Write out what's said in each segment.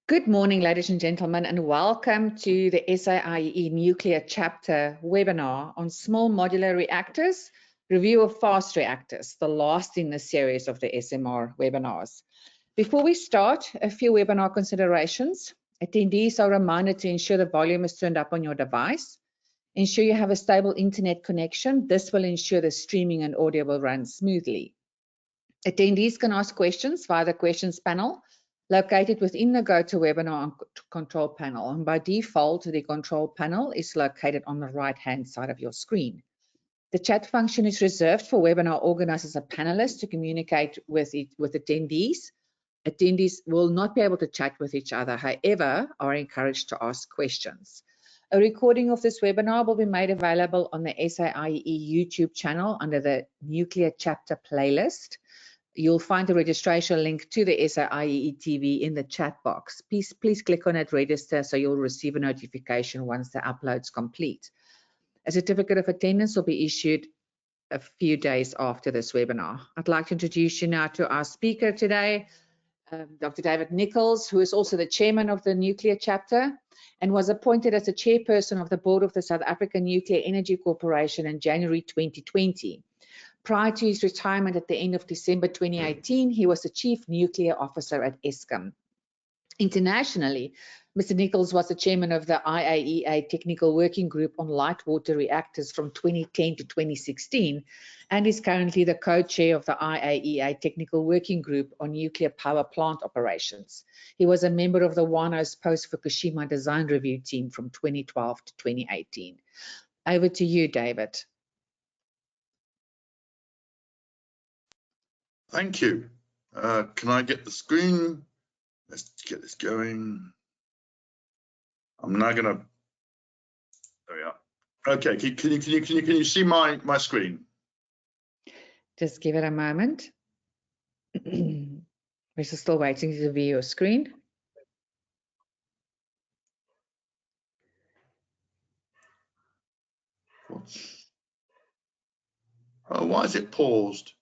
Good morning, ladies and gentlemen, and welcome to the SAIEE Nuclear Chapter webinar on small modular reactors, review of fast reactors, the last in the series of the SMR webinars. Before we start, a few webinar considerations. Attendees are reminded to ensure the volume is turned up on your device. Ensure you have a stable internet connection. This will ensure the streaming and audio will run smoothly. Attendees can ask questions via the questions panel located within the GoToWebinar control panel. And by default, the control panel is located on the right-hand side of your screen. The chat function is reserved for webinar organizers and panelists to communicate with attendees. Attendees will not be able to chat with each other, however, are encouraged to ask questions. A recording of this webinar will be made available on the SAIEE YouTube channel under the Nuclear Chapter playlist. You'll find the registration link to the SAIEE TV in the chat box. Please click on it, register, so you'll receive a notification once the upload's complete. A certificate of attendance will be issued a few days after this webinar. I'd like to introduce you now to our speaker today, Dr. David Nichols, who is also the chairman of the Nuclear Chapter and was appointed as the chairperson of the board of the South African Nuclear Energy Corporation in January 2020. Prior to his retirement at the end of December 2018, he was the Chief Nuclear Officer at Eskom. Internationally, Mr. Nichols was the chairman of the IAEA Technical Working Group on Light Water Reactors from 2010 to 2016, and is currently the co-chair of the IAEA Technical Working Group on Nuclear Power Plant Operations. He was a member of the WANO's post-Fukushima design review team from 2012 to 2018. Over to you, David. Thank you. Can I get the screen? Let's get this going. I'm now gonna. There we are. Okay. Can you see my screen? Just give it a moment. We're still waiting to view your screen. Oh, why is it paused?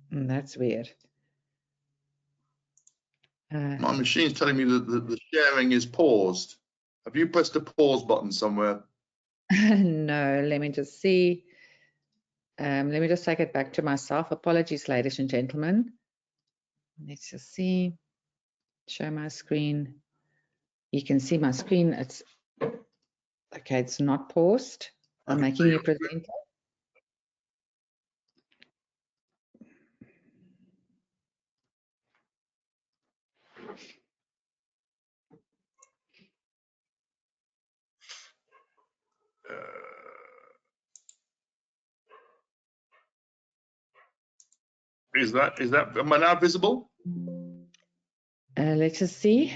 That's weird. My machine's telling me that the sharing is paused. Have you pressed the pause button somewhere? No, let me just see. Let me just take it back to myself. Apologies, ladies and gentlemen. Let's just see. Show my screen. You can see my screen. It's okay. It's not paused. I'm making you presenter. Is that am I now visible? Let's just see.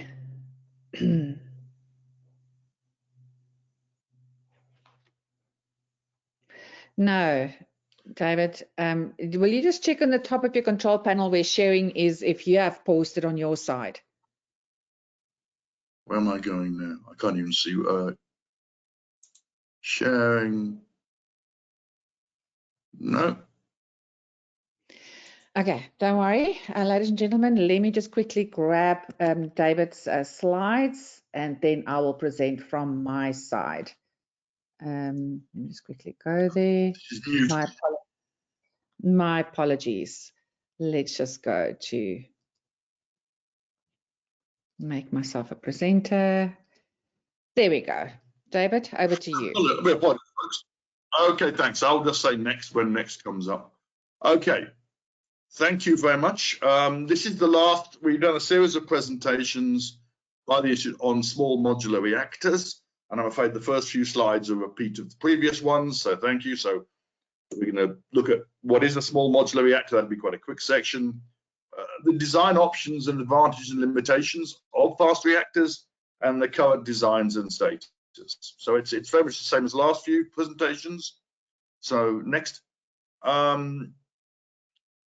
No, David, will you just check on the top of your control panel where sharing is, if you have paused it on your side? Where am I going now? I can't even see. Sharing. No. Okay, don't worry, ladies and gentlemen. Let me just quickly grab David's slides, and then I will present from my side. Let me just quickly go there. My apologies. Let's just go to make myself a presenter. There we go. David, over to you. Okay, thanks. I'll just say next when next comes up. Okay, thank you very much. This is the last. We've done a series of presentations by the issue on small modular reactors, and I'm afraid the first few slides are a repeat of the previous ones, so thank you. So we're going to look at what is a small modular reactor. That'll be quite a quick section. The design options and advantages and limitations of fast reactors, and the current designs and status. So it's very much the same as the last few presentations. So next.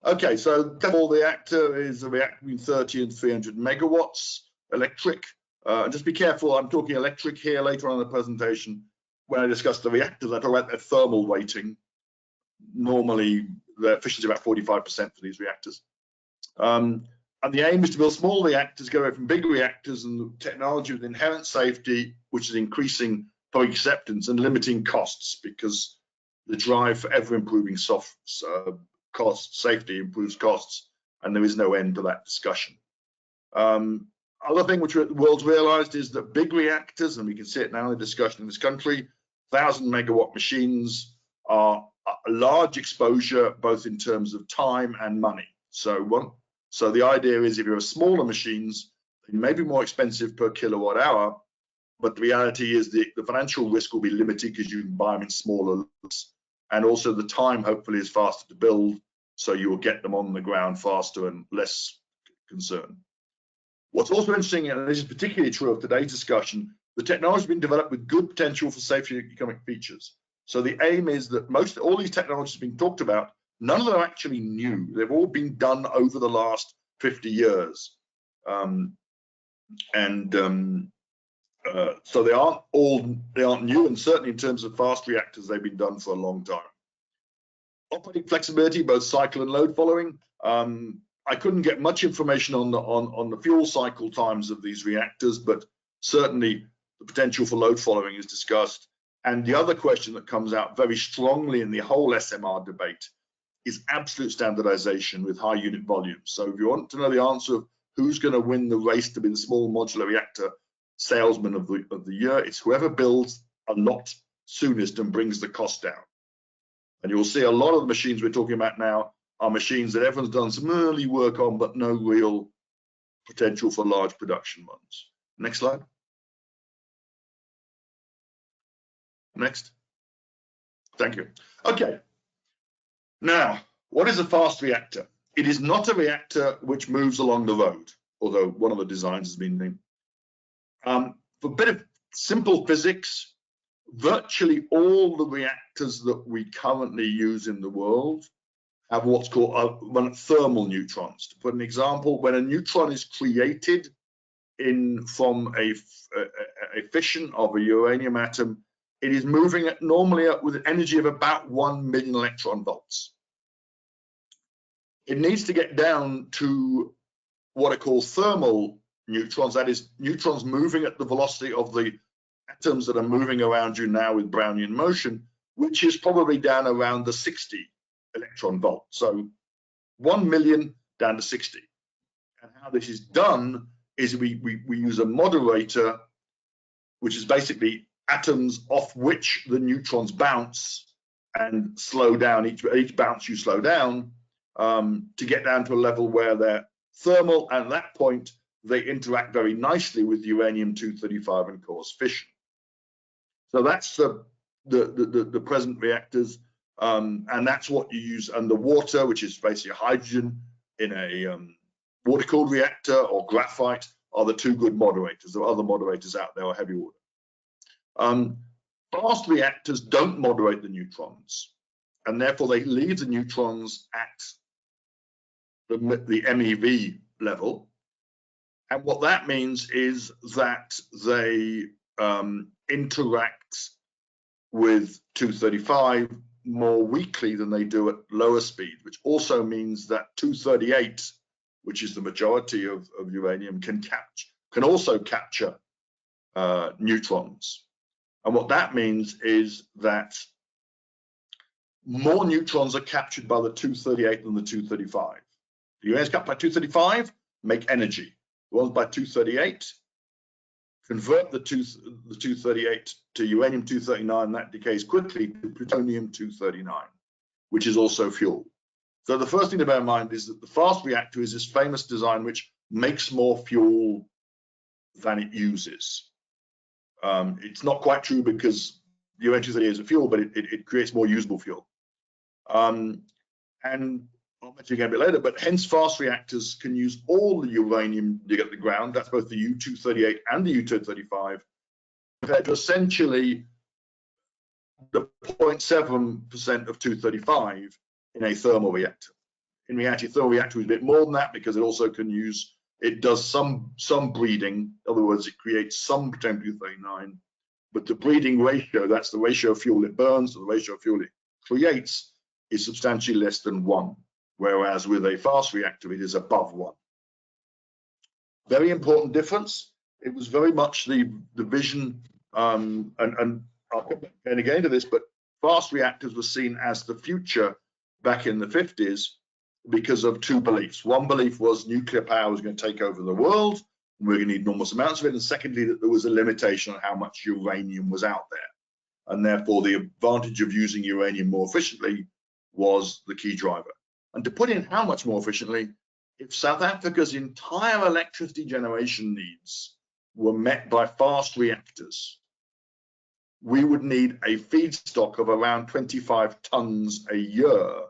Okay, so the small reactor is a reactor between 30 and 300 megawatts electric. Just be careful, I'm talking electric here later on in the presentation. When I discuss the reactors, I talk about their thermal rating. Normally, the efficiency is about 45% for these reactors. And the aim is to build small reactors, go away from big reactors, and the technology with inherent safety, which is increasing public acceptance and limiting costs, because the drive for ever improving safety improves costs, and there is no end to that discussion. Other thing which the world's realized is that big reactors, and we can see it now in the discussion in this country, 1,000 megawatt machines are a large exposure, both in terms of time and money. So the idea is if you have smaller machines, they may be more expensive per kilowatt hour, but the reality is the financial risk will be limited because you can buy them in smaller lots. And also the time hopefully is faster to build, so you will get them on the ground faster and less concern. What's also interesting, and this is particularly true of today's discussion, the technology has been developed with good potential for safety and economic features. So the aim is that all these technologies being talked about, none of them are actually new. They've all been done over the last 50 years. So they aren't new, and certainly in terms of fast reactors, they've been done for a long time. Operating flexibility, both cycle and load following. I couldn't get much information on the fuel cycle times of these reactors, but certainly the potential for load following is discussed. And the other question that comes out very strongly in the whole SMR debate is absolute standardization with high unit volumes. So if you want to know the answer of who's going to win the race to be the small modular reactor salesman of the year, it's whoever builds a lot soonest and brings the cost down. And you'll see a lot of the machines we're talking about now are machines that everyone's done some early work on, but no real potential for large production ones. Next slide. Next. Thank you. Okay. Now, what is a fast reactor? It is not a reactor which moves along the road, although one of the designs has been named. For a bit of simple physics, virtually all the reactors that we currently use in the world have what's called thermal neutrons. To put an example, when a neutron is created from a fission of a uranium atom, it is moving normally with an energy of about 1 million electron volts. It needs to get down to what are called thermal neutrons, that is, neutrons moving at the velocity of the atoms that are moving around you now with Brownian motion, which is probably down around the 60 electron volt. So 1 million down to 60. And how this is done is we use a moderator, which is basically atoms off which the neutrons bounce and slow down. Each bounce you slow down to get down to a level where they're thermal, and at that point they interact very nicely with uranium-235 and cause fission. So that's the present reactors, and that's what you use underwater, which is basically hydrogen in a water-cooled reactor, or graphite are the two good moderators. There are other moderators out there, or heavy water. Fast reactors don't moderate the neutrons, and therefore they leave the neutrons at the MeV level. And what that means is that they interact with 235 more weakly than they do at lower speed, which also means that 238, which is the majority of uranium, can also capture neutrons. And what that means is that more neutrons are captured by the 238 than the 235. The uranium is captured by 235, make energy. The ones by 238 convert the 238 to uranium-239, that decays quickly to plutonium-239, which is also fuel. So the first thing to bear in mind is that the fast reactor is this famous design which makes more fuel than it uses. It's not quite true because uranium-238 is a fuel, but it creates more usable fuel. And I'll mention again a bit later, but hence fast reactors can use all the uranium you get at the ground, that's both the U-238 and the U-235, compared to essentially the 0.7% of 235 in a thermal reactor. In reality, a thermal reactor is a bit more than that because it does some breeding. In other words, it creates some plutonium-239, but the breeding ratio, that's the ratio of fuel it burns to the ratio of fuel it creates, is substantially less than 1. Whereas with a fast reactor, it is above 1. Very important difference. It was very much the vision, and I'll come back again to this, but fast reactors were seen as the future back in the 50s because of two beliefs. One belief was nuclear power was going to take over the world, and we're going to need enormous amounts of it. And secondly, that there was a limitation on how much uranium was out there. And therefore, the advantage of using uranium more efficiently was the key driver. And to put in how much more efficiently, if South Africa's entire electricity generation needs were met by fast reactors, we would need a feedstock of around 25 tons a year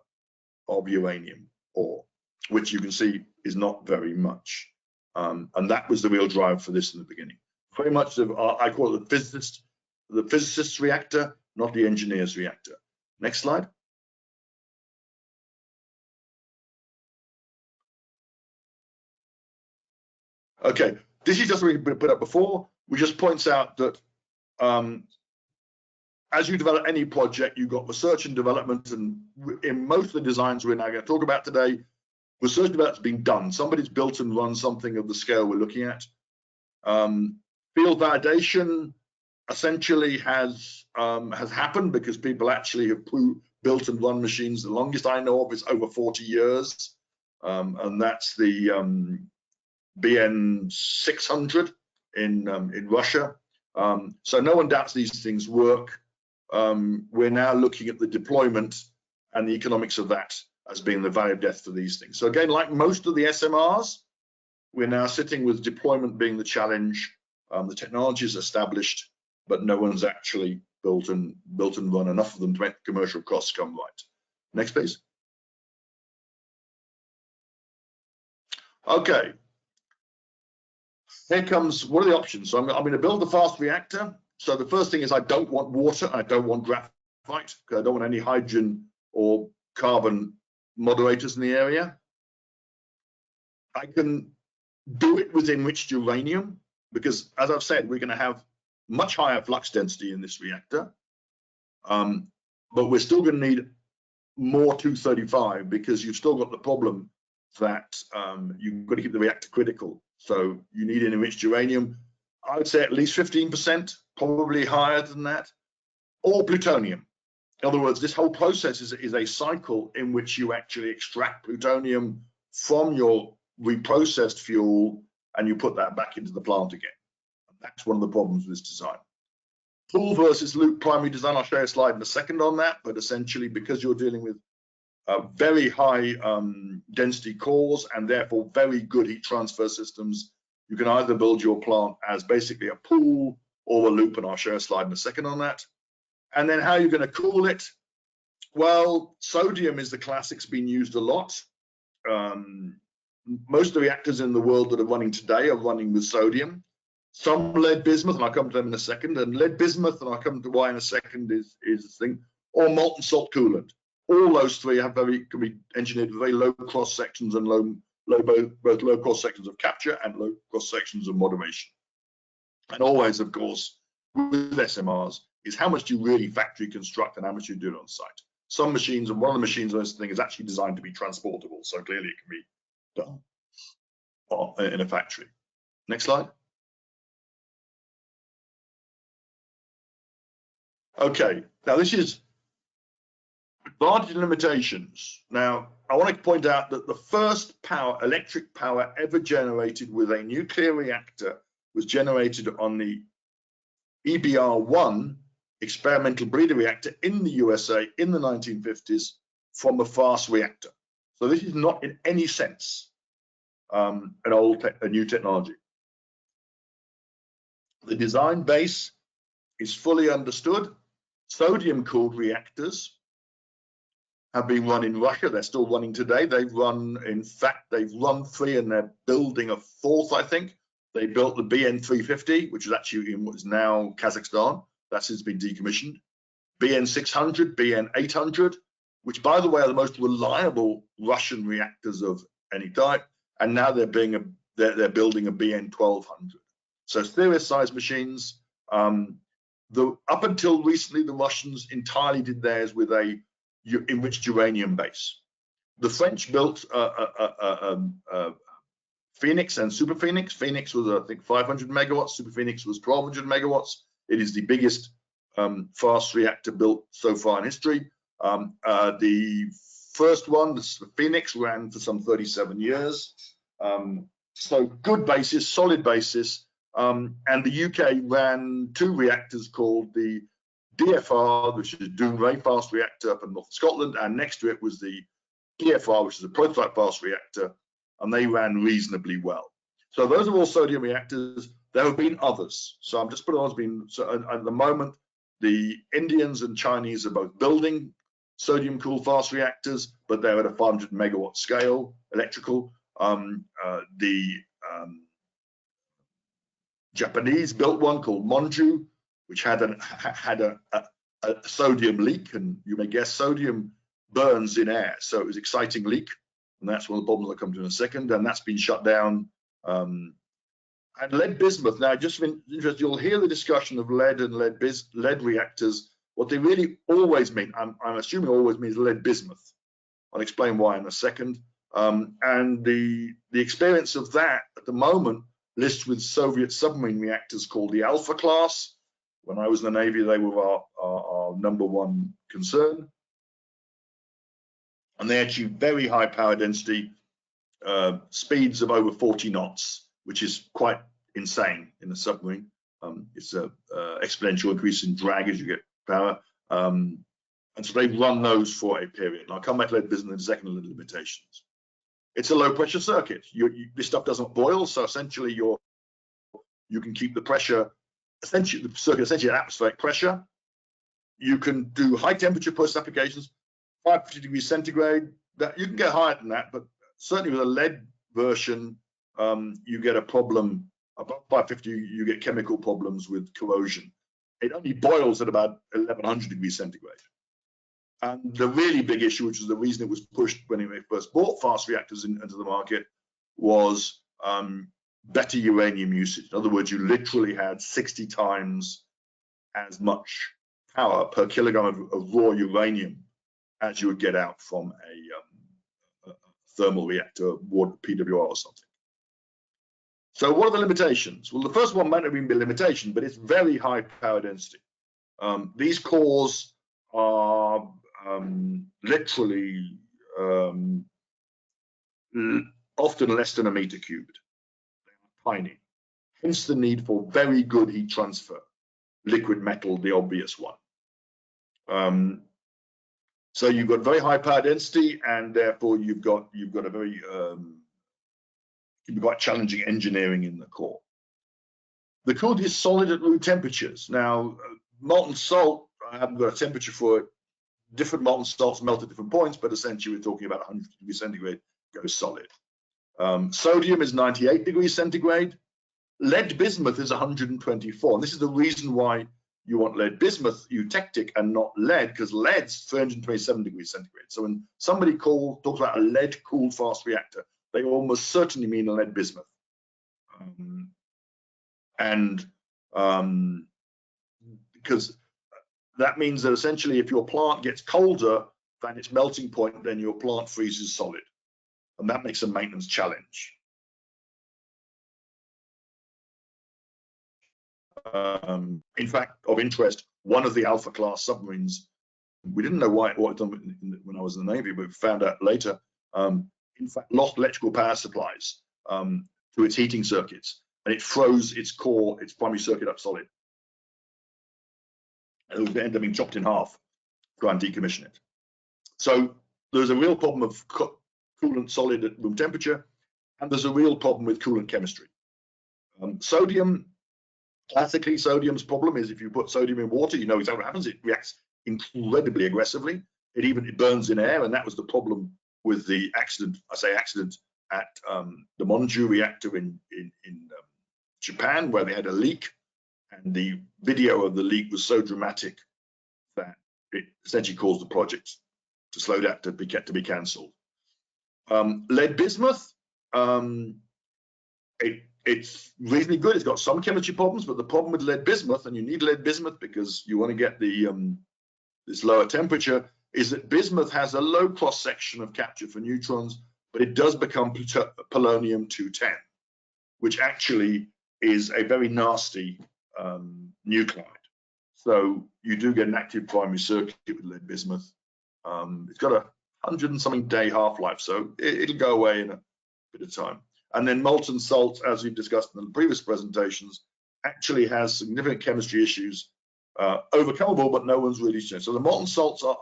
of uranium ore, which you can see is not very much. And that was the real drive for this in the beginning. Very much, I call it the physicist's reactor, not the engineer's reactor. Next slide. Okay, this is just what we put up before, which just points out that as you develop any project, you've got research and development, and in most of the designs we're now going to talk about today, research and development's been done. Somebody's built and run something of the scale we're looking at. Field validation essentially has happened because people actually have built and run machines. The longest I know of is over 40 years, and that's the BN 600 in Russia. So no one doubts these things work. We're now looking at the deployment and the economics of that as being the value of death for these things. So again, like most of the SMRs, we're now sitting with deployment being the challenge. The technology is established, but no one's actually built and run enough of them to make the commercial costs come right. Next, please. Okay. Here comes, what are the options? So I'm going to build a fast reactor. So the first thing is I don't want water, I don't want graphite, because I don't want any hydrogen or carbon moderators in the area. I can do it with enriched uranium, because as I've said, we're going to have much higher flux density in this reactor. But we're still going to need more 235 because you've still got the problem that you've got to keep the reactor critical. So you need an enriched uranium. I would say at least 15%, probably higher than that, or plutonium. In other words, this whole process is a cycle in which you actually extract plutonium from your reprocessed fuel and you put that back into the plant again. And that's one of the problems with this design. Pool versus loop primary design, I'll show you a slide in a second on that, but essentially because you're dealing with very high density cores and therefore very good heat transfer systems, you can either build your plant as basically a pool or a loop, and I'll show a slide in a second on that. And then how you're going to cool it? Well, sodium is the classic's been used a lot. Most of the reactors in the world that are running today are running with sodium. Some lead bismuth, and I'll come to them in a second, and lead bismuth, and I'll come to why in a second, is the thing, or molten salt coolant. All those three have can be engineered with very low cross sections and both low cross sections of capture and low cross sections of moderation. And always, of course, with SMRs is how much do you really factory construct and how much you do it on site. Some machines, and one of the machines on this thing is actually designed to be transportable, so clearly it can be done in a factory. Next slide. Okay, now this is advantages and limitations. Now, I want to point out that the first electric power ever generated with a nuclear reactor was generated on the EBR-1 experimental breeder reactor in the USA in the 1950s from a fast reactor. So this is not in any sense a new technology. The design base is fully understood. Sodium-cooled reactors have been run in Russia. They're still running today. They've run, in fact, they've run 3 and they're building a 4th, I think. They built the BN 350, which is actually in what is now Kazakhstan. That has been decommissioned. BN 600, BN 800, which, by the way, are the most reliable Russian reactors of any type. And now they're building a BN 1200. So serious-sized machines. Up until recently, the Russians entirely did theirs with a enriched uranium base. The French built a Phoenix and Super Phoenix. Phoenix was, I think, 500 megawatts. Super Phoenix was 1,200 megawatts. It is the biggest fast reactor built so far in history. The first one, the Phoenix, ran for some 37 years. So good basis, solid basis. And the UK ran 2 reactors called the DFR, which is a Dounreay fast reactor up in North Scotland, and next to it was the EFR, which is a prototype fast reactor, and they ran reasonably well. So those are all sodium reactors. There have been others. So I'm just putting on as being, so at the moment, the Indians and Chinese are both building sodium cooled fast reactors, but they're at a 500 megawatt scale, electrical. The Japanese built one called Monju, which had a sodium leak, and you may guess sodium burns in air, so it was an exciting leak, and that's one of the problems I'll come to in a second, and that's been shut down. And lead bismuth, now just interesting, you'll hear the discussion of lead and lead reactors. What they really always mean, I'm assuming always means lead bismuth. I'll explain why in a second. And the experience of that at the moment lists with Soviet submarine reactors called the Alpha class. When I was in the Navy, they were our number one concern. And they achieve very high power density, speeds of over 40 knots, which is quite insane in a submarine. It's an exponential increase in drag as you get power. And so they run those for a period. And I'll come back to lead bismuth in a second on the limitations. It's a low pressure circuit. This stuff doesn't boil, so essentially you can keep the pressure, essentially the circuit essentially at atmospheric pressure. You can do high temperature process applications, 550 degrees centigrade. That you can get higher than that, but certainly with a lead version, you get a problem above 550. You get chemical problems with corrosion. It only boils at about 1100 degrees centigrade. And the really big issue, which is the reason it was pushed when we first brought fast reactors into the market, was better uranium usage. In other words, you literally had 60 times as much power per kilogram of raw uranium as you would get out from a thermal reactor, PWR or something. So what are the limitations? Well, the first one might not even be a limitation, but it's very high power density. These cores are literally often less than a meter cubed. They are tiny. Hence the need for very good heat transfer. Liquid metal, the obvious one. So you've got very high power density, and therefore you've got a very quite challenging engineering in the core. The core is solid at room temperatures. Now, molten salt, I haven't got a temperature for it. Different molten salts melt at different points, but essentially we're talking about 100 degrees centigrade goes solid. Sodium is 98 degrees centigrade. Lead bismuth is 124. And this is the reason why you want lead bismuth eutectic and not lead, because lead's 327 degrees centigrade. So when somebody talks about a lead cooled fast reactor, they almost certainly mean a lead bismuth. Because that means that essentially if your plant gets colder than its melting point, then your plant freezes solid. And that makes a maintenance challenge. In fact, of interest, one of the Alpha class submarines, we didn't know what it done when I was in the Navy, but we found out later, in fact, lost electrical power supplies to its heating circuits, and it froze its core, its primary circuit up solid. And it would end up being chopped in half to try and decommission it. So there's a real problem of coolant solid at room temperature, and there's a real problem with coolant chemistry. Sodium, classically, sodium's problem is if you put sodium in water, you know exactly what happens. It reacts incredibly aggressively. It burns in air, and that was the problem with the accident. I say accident at the Monju reactor in Japan, where they had a leak, and the video of the leak was so dramatic that it essentially caused the project to slow down, to be cancelled. Lead bismuth, it's reasonably good. It's got some chemistry problems, but the problem with lead bismuth, and you need lead bismuth because you want to get the this lower temperature, is that bismuth has a low cross section of capture for neutrons, but it does become polonium-210, which actually is a very nasty nuclide. So you do get an active primary circuit with lead bismuth. It's got a 100 and something day half-life, so it'll go away in a bit of time. And then molten salt, as we've discussed in the previous presentations, actually has significant chemistry issues, overcomable, but no one's really changed. So the molten salts are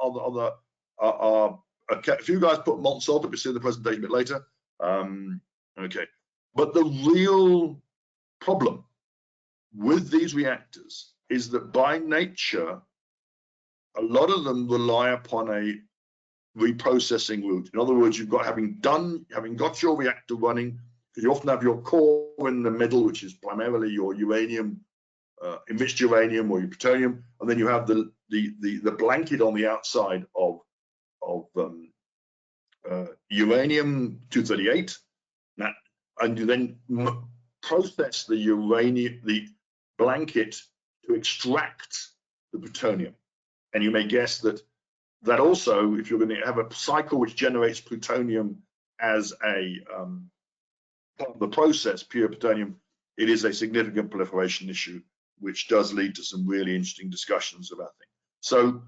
if you guys put molten salt up, you'll see the presentation a bit later. Okay, but the real problem with these reactors is that by nature, a lot of them rely upon a reprocessing route. In other words, you've got having got your reactor running, because you often have your core in the middle, which is primarily your uranium, enriched uranium or your plutonium, and then you have the blanket on the outside of uranium-238, and you then process the blanket to extract the plutonium. And you may guess that also, if you're going to have a cycle which generates plutonium as a part of the process, pure plutonium, it is a significant proliferation issue, which does lead to some really interesting discussions about things. So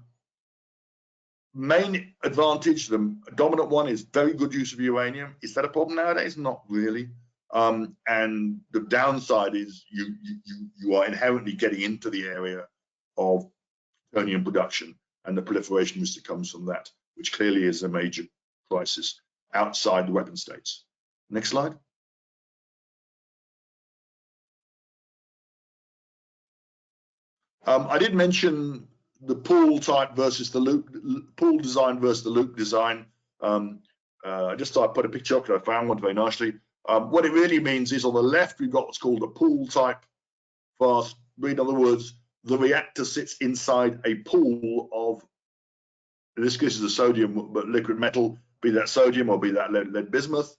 main advantage, the dominant one, is very good use of uranium. Is that a problem nowadays? Not really. And the downside is you are inherently getting into the area of plutonium production and the proliferation risk that comes from that, which clearly is a major crisis outside the weapon states. Next slide. I did mention the pool type versus the loop, pool design versus the loop design. I just thought I'd put a picture up because I found one very nicely. What it really means is on the left, we've got what's called a pool type fast. In other words, the reactor sits inside a pool of, in this case, is a sodium, but liquid metal, be that sodium or be that lead bismuth,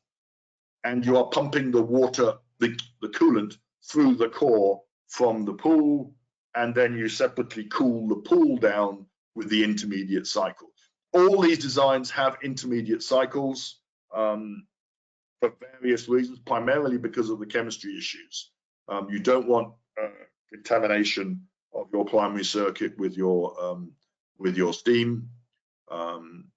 and you are pumping the water, the coolant, through the core from the pool, and then you separately cool the pool down with the intermediate cycle. All these designs have intermediate cycles for various reasons, primarily because of the chemistry issues. You don't want contamination of your primary circuit with your steam. And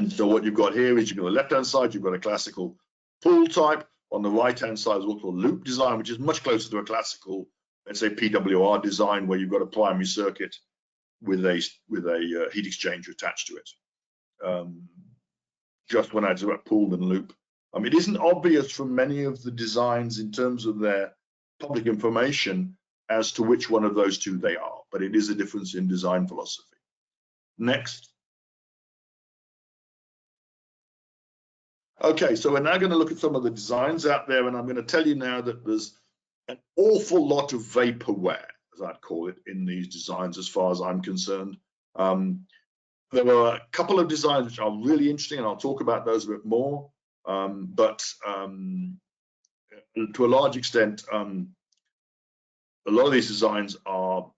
so what you've got here is, you've got on the left-hand side, you've got a classical pool type. On the right-hand side is what's called loop design, which is much closer to a classical, let's say, PWR design, where you've got a primary circuit with a heat exchanger attached to it. Just when I talk about pool and loop, it isn't obvious from many of the designs in terms of their public information as to which one of those two they are, but it is a difference in design philosophy. Next. Okay, so we're now going to look at some of the designs out there, and I'm going to tell you now that there's an awful lot of vaporware, as I'd call it, in these designs as far as I'm concerned. There are a couple of designs which are really interesting, and I'll talk about those a bit more. But to a large extent, a lot of these designs are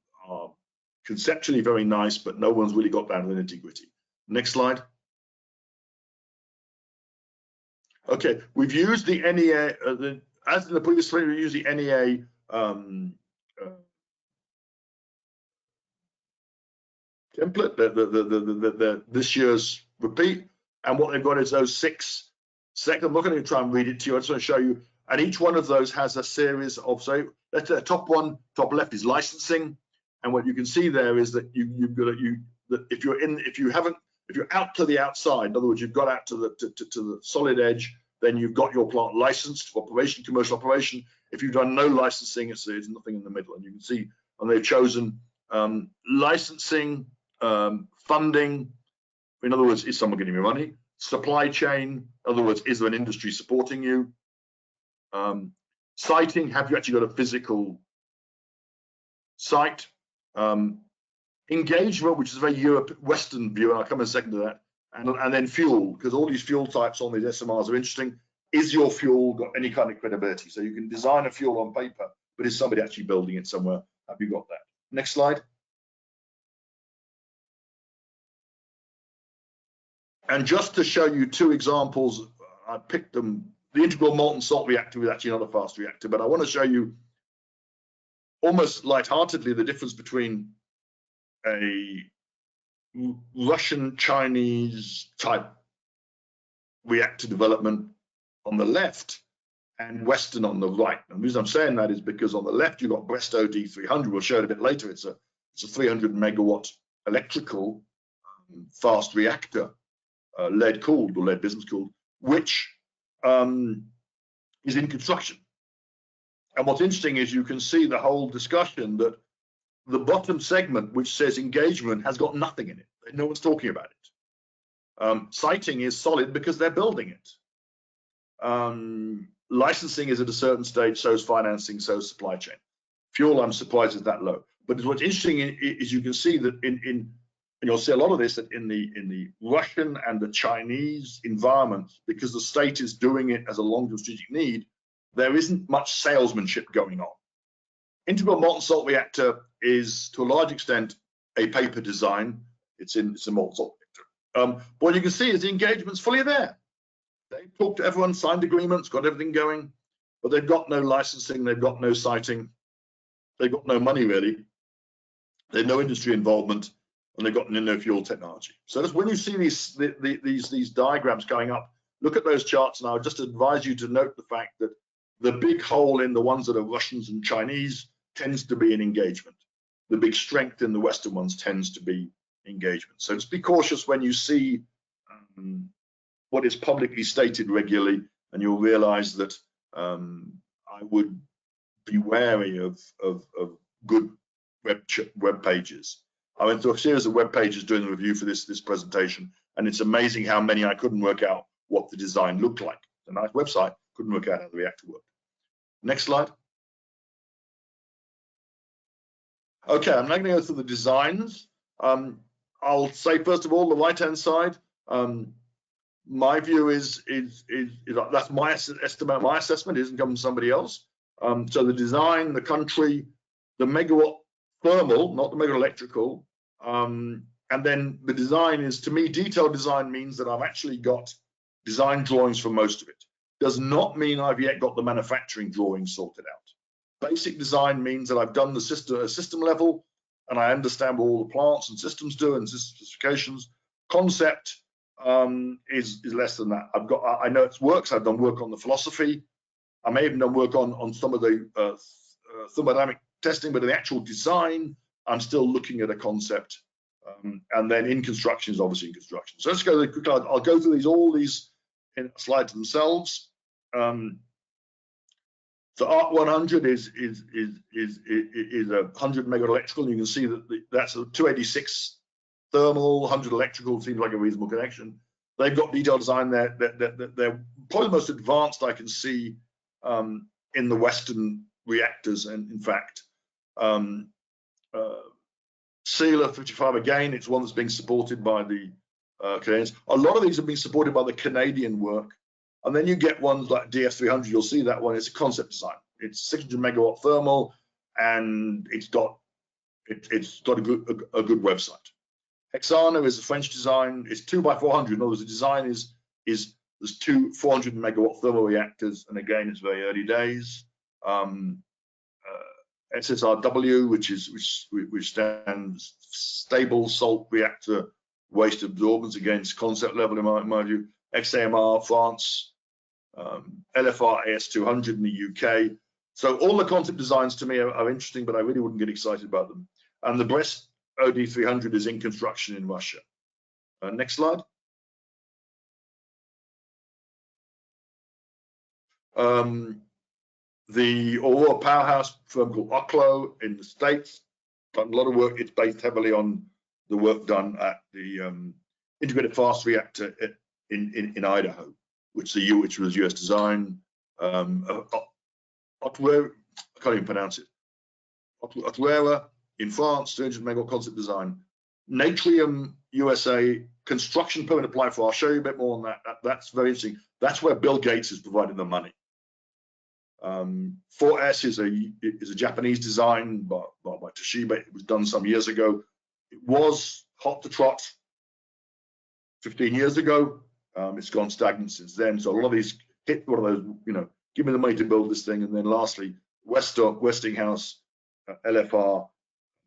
conceptually very nice, but no one's really got down to the nitty-gritty. Next slide. Okay, we've used the NEA, as in the previous slide, we used the NEA template, this year's repeat, and what they've got is those 6 sections. I'm not going to try and read it to you, I just want to show you, and each one of those has a series of, so let's say the top one, top left, is licensing, and what you can see there is that you've got that if you're out to the outside, in other words, you've got out to the solid edge, then you've got your plant licensed for operation, commercial operation. If you've done no licensing, it's nothing in the middle, and you can see, and they've chosen licensing, funding. In other words, is someone giving you money? Supply chain. In other words, is there an industry supporting you? Siting. Have you actually got a physical site? Engagement, which is a very Western view, and I'll come in a second to that. And then fuel, because all these fuel types on these SMRs are interesting. Is your fuel got any kind of credibility? So you can design a fuel on paper, but is somebody actually building it somewhere? Have you got that? Next slide. And just to show you 2 examples I picked them. The integral molten salt reactor is actually not a fast reactor, but I want to show you almost lightheartedly the difference between a Russian Chinese type reactor development on the left and Western on the right. And the reason I'm saying that is because on the left you've got Brest OD300. We'll show it a bit later. It's a 300 megawatt electrical fast reactor, lead cooled or lead business cooled, which is in construction. And what's interesting is you can see the whole discussion that the bottom segment, which says engagement, has got nothing in it. No one's talking about it. Siting is solid because they're building it. Licensing is at a certain stage, so is financing, so is supply chain. Fuel, I'm surprised, is that low. But what's interesting is you can see that and you'll see a lot of this that in the Russian and the Chinese environments, because the state is doing it as a long-term strategic need, there isn't much salesmanship going on. Integral molten salt reactor is, to a large extent, a paper design. It's a molten salt reactor. What you can see is the engagement's fully there. They've talked to everyone, signed agreements, got everything going, but they've got no licensing, they've got no siting, they've got no money really, they've no industry involvement, and they've got no fuel technology. So that's when you see these diagrams going up, look at those charts, and I would just advise you to note the fact that the big hole in the ones that are Russians and Chinese tends to be an engagement. The big strength in the Western ones tends to be engagement. So just be cautious when you see what is publicly stated regularly, and you'll realize that I would be wary of good web pages. I went through a series of web pages doing the review for this presentation, and it's amazing how many I couldn't work out what the design looked like. It's a nice website, couldn't work out how the reactor worked. Next slide. Okay, I'm now going to go through the designs. I'll say first of all, the right-hand side. My view is that's my estimate, my assessment. It isn't coming from somebody else. So the design, the country, the megawatt thermal, not the megawatt electrical, and then the design is, to me, detailed design means that I've actually got design drawings for most of it. Does not mean I've yet got the manufacturing drawings sorted out. Basic design means that I've done the system level, and I understand what all the plants and systems do and specifications. Concept is less than that. I know it works. I've done work on the philosophy. I may have done work on some of the thermodynamic testing, but in the actual design, I'm still looking at a concept. And then in construction is obviously in construction. So let's go quickly. I'll go through all these in slides themselves. So ARC 100 is a 100 megawatt electrical. And you can see that that's a 286 thermal, 100 electrical. Seems like a reasonable connection. They've got detailed design there. They're probably the most advanced I can see in the Western reactors. And in fact, SAIEE 55 again, it's one that's being supported by the Canadians. A lot of these have been supported by the Canadian work. And then you get ones like DF300, you'll see that one, it's a concept design. It's 600 megawatt thermal, and it's got a good website. Hexana is a French design. It's 2x400. In other words, the design is there's two 400 megawatt thermal reactors, and again, it's very early days. SSRW, which stands stable salt reactor waste absorbance, against concept level in my view. XAMR, France. LFR AS200 in the UK. So all the concept designs to me are interesting, but I really wouldn't get excited about them. And the Brest OD300 is in construction in Russia. Next slide. The Aurora powerhouse firm called Oklo in the States, done a lot of work. It's based heavily on the work done at the integrated fast reactor in Idaho, which was US design. Otwera, I can't even pronounce it. Otwera in France, 300 megawatt concept design. Natrium USA construction permit applied for. I'll show you a bit more on that. That's very interesting. That's where Bill Gates is providing the money. 4S is a Japanese design by Toshiba. It was done some years ago. It was hot to trot 15 years ago. It's gone stagnant since then. So a lot of these hit one of those, give me the money to build this thing. And then lastly, Westinghouse LFR,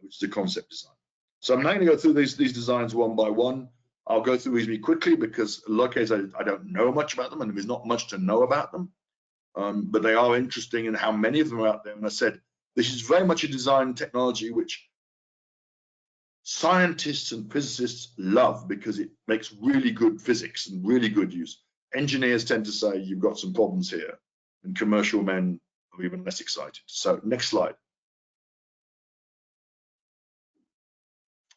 which is a concept design. So I'm now going to go through these designs one by one. I'll go through these quickly because in a lot of cases I don't know much about them, and there's not much to know about them. But they are interesting in how many of them are out there. And I said, this is very much a design technology which scientists and physicists love because it makes really good physics and really good use. Engineers tend to say you've got some problems here, and commercial men are even less excited. So next slide.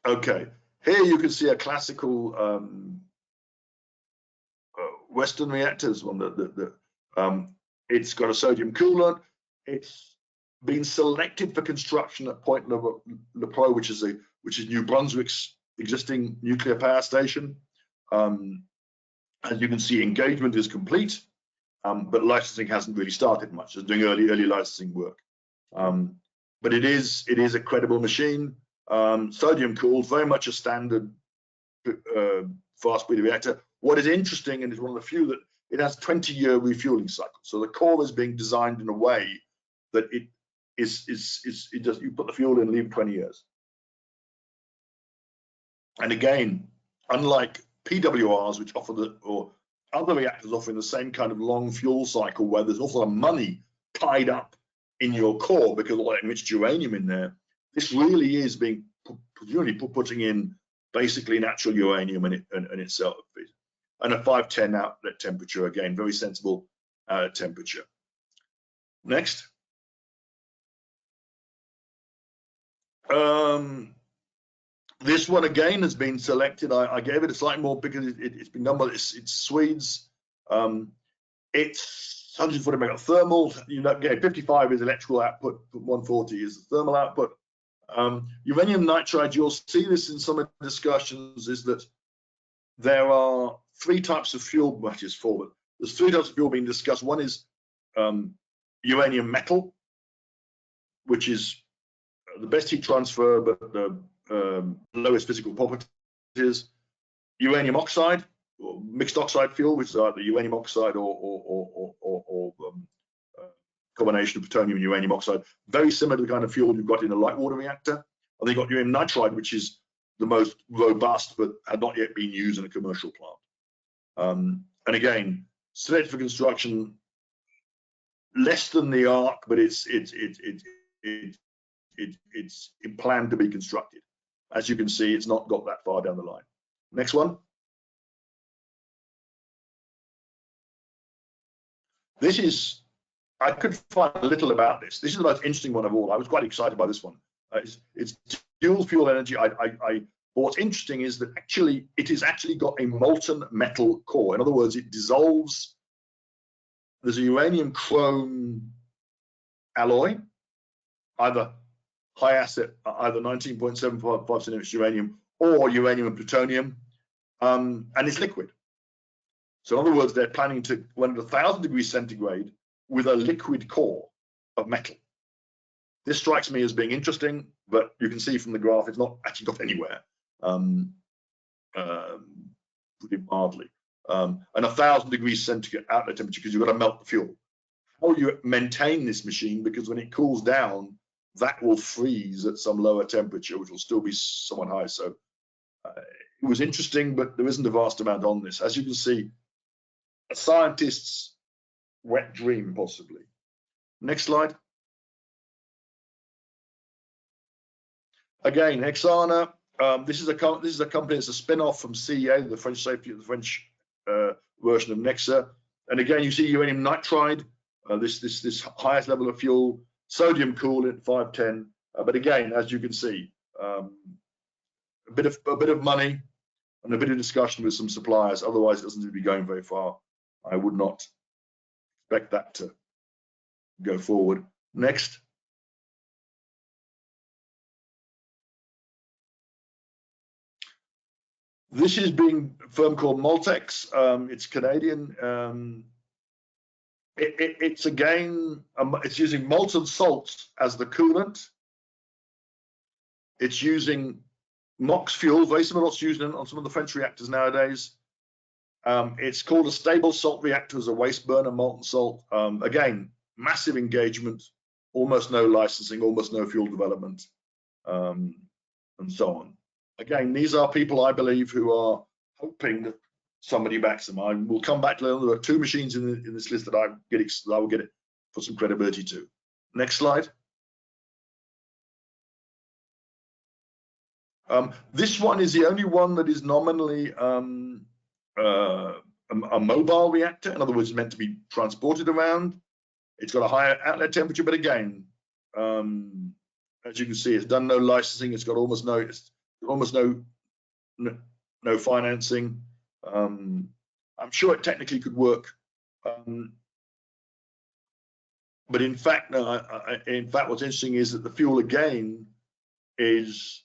Okay, here you can see a classical Western reactors one. It's got a sodium coolant. It's been selected for construction at Point Le Pros, which is New Brunswick's existing nuclear power station. As you can see, engagement is complete, but licensing hasn't really started much. It's doing early licensing work. But it is a credible machine. Sodium cooled, very much a standard fast breeder reactor. What is interesting, and is one of the few, that it has 20-year refueling cycle. So the core is being designed in a way that it does, you put the fuel in, leave 20 years. And again, unlike PWRs, which offer or other reactors offering the same kind of long fuel cycle where there's an awful lot of money tied up in your core because of all that enriched uranium in there, this really is being presumably putting in basically natural uranium in itself. And a 510 outlet temperature, again, very sensible temperature. Next. This one again has been selected. I gave it a slightly more because it's been done by it's Swedes. It's 140 megawatt thermal. 55 is electrical output, 140 is the thermal output. Uranium nitride, you'll see this in some of the discussions, is that there are three types of fuel, which is four, but there's three types of fuel being discussed. One is uranium metal, which is the best heat transfer, but the lowest physical properties. Uranium oxide, or mixed oxide fuel, which is either uranium oxide or combination of plutonium and uranium oxide, very similar to the kind of fuel you've got in a light water reactor. And then you've got uranium nitride, which is the most robust, but had not yet been used in a commercial plant. And again, selected for construction, less than the ARC, but it's planned to be constructed. As you can see, it's not got that far down the line. Next one. This is, I could find a little about this. This is the most interesting one of all. I was quite excited by this one. It's dual fuel energy. What's interesting is that actually it has actually got a molten metal core. In other words, it dissolves. There's a uranium chrome alloy, either high acid, either 19.75% enriched uranium or uranium and plutonium, and it's liquid. So in other words, they're planning to run at 1,000 degrees centigrade with a liquid core of metal. This strikes me as being interesting, but you can see from the graph it's not actually got anywhere, pretty mildly. And 1,000 degrees centigrade outlet temperature, because you've got to melt the fuel. How you maintain this machine, because when it cools down, that will freeze at some lower temperature, which will still be somewhat high. So it was interesting, but there isn't a vast amount on this. As you can see, a scientist's wet dream, possibly. Next slide. Again, Hexana. This is a company. It's a spin-off from SAIEE, the French version of Nexa. And again, you see uranium nitride. This highest level of fuel. Sodium coolant 510. But again, as you can see, a bit of money and a bit of discussion with some suppliers. Otherwise, it doesn't seem to be going very far. I would not expect that to go forward. Next. This is being a firm called Moltex. It's Canadian. It's again, it's using molten salt as the coolant. It's using MOX fuel, very similar to what's used on some of the French reactors nowadays. It's called a stable salt reactor as a waste burner molten salt. Again, massive engagement, almost no licensing, almost no fuel development, and so on. Again, these are people, I believe, who are hoping that somebody backs them. I will come back to them. There are 2 machines in this list that I will get it for some credibility to. Next slide. This one is the only one that is nominally a mobile reactor. In other words, it's meant to be transported around. It's got a higher outlet temperature, but again, as you can see, it's done no licensing. It's got almost no financing. I'm sure it technically could work, but in fact, no. In fact, what's interesting is that the fuel again is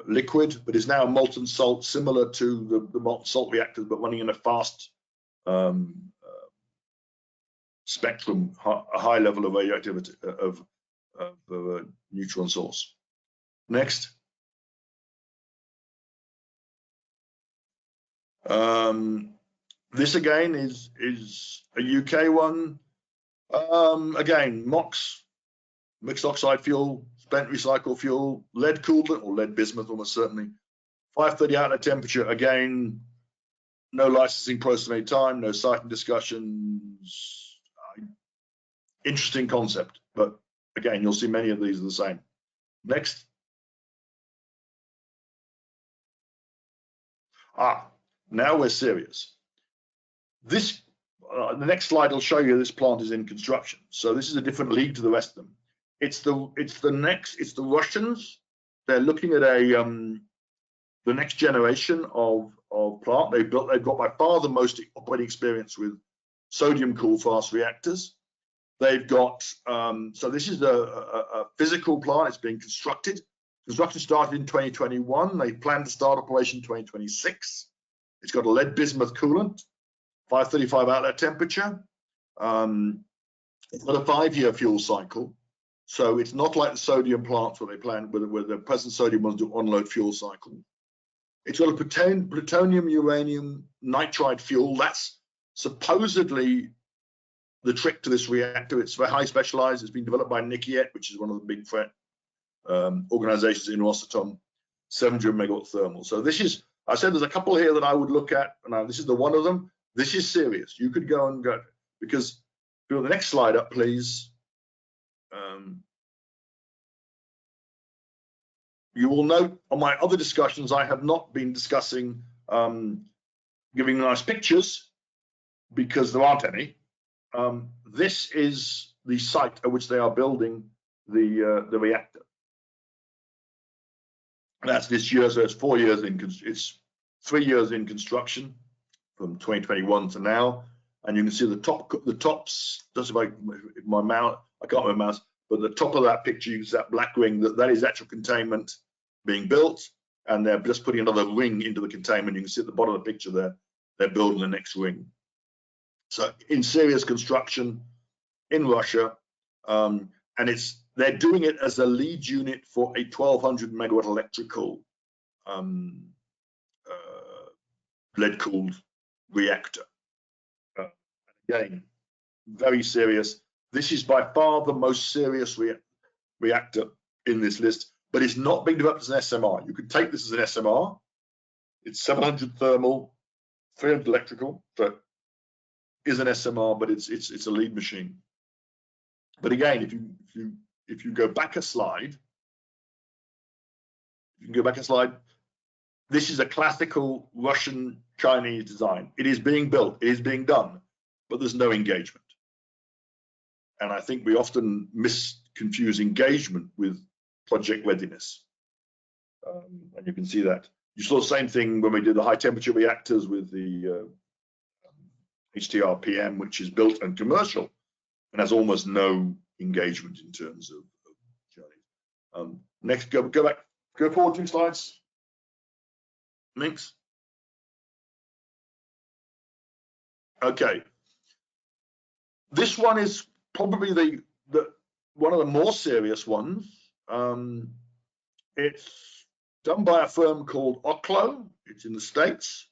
liquid, but is now molten salt, similar to the molten salt reactors, but running in a fast spectrum, a high level of radioactivity of a neutron source. Next. This again is a UK one. Again, MOX, mixed oxide fuel, spent recycled fuel, lead coolant or lead bismuth, almost certainly. 530 outlet temperature. Again, no licensing process of any time, no siting discussions. Interesting concept, but again, you'll see many of these are the same. Next. Now we're serious. This, the next slide will show you this plant is in construction. So this is a different league to the rest of them. It's the Russians. They're looking at the next generation of plant they've built. They've got by far the most operating experience with sodium cooled fast reactors. They've got so this is a physical plant. It's being constructed. Construction started in 2021. They plan to start operation in 2026. It's got a lead bismuth coolant, 535 outlet temperature. It's got a 5-year fuel cycle. So it's not like the sodium plants where they plan with the present sodium ones do on-load fuel cycle. It's got a plutonium, uranium, nitride fuel. That's supposedly the trick to this reactor. It's very high specialized. It's been developed by Nikiet, which is one of the big organizations in Rosatom, 700 megawatt thermal. So this is, I said there's a couple here that I would look at. Now this is the one of them. This is serious. You could go and go, because go the next slide up, please. You will note on my other discussions, I have not been discussing giving nice pictures because there aren't any. This is the site at which they are building the reactor. That's this year, so it's 4 years it's 3 years in construction from 2021 to now, and you can see the tops. Just if my mouse, I can't remember my mouse, but the top of that picture, you can see that black ring. That is actual containment being built, and they're just putting another ring into the containment. You can see at the bottom of the picture there, they're building the next ring. So in serious construction in Russia, and they're doing it as a lead unit for a 1200 megawatt electrical lead-cooled reactor. Again, very serious. This is by far the most serious reactor in this list, but it's not being developed as an SMR. You could take this as an SMR. It's 700 thermal, 300 electrical, so it is an SMR, but it's a lead machine. But again, if you go back a slide, this is a classical Russian Chinese design. It is being built, it is being done, but there's no engagement. And I think we often confuse engagement with project readiness. And you can see that. You saw the same thing when we did the high temperature reactors with the HTRPM, which is built and commercial and has almost no engagement in terms of journey. Next, go forward 2 slides. Links. Okay. This one is probably one of the more serious ones. It's done by a firm called Oklo. It's in the States.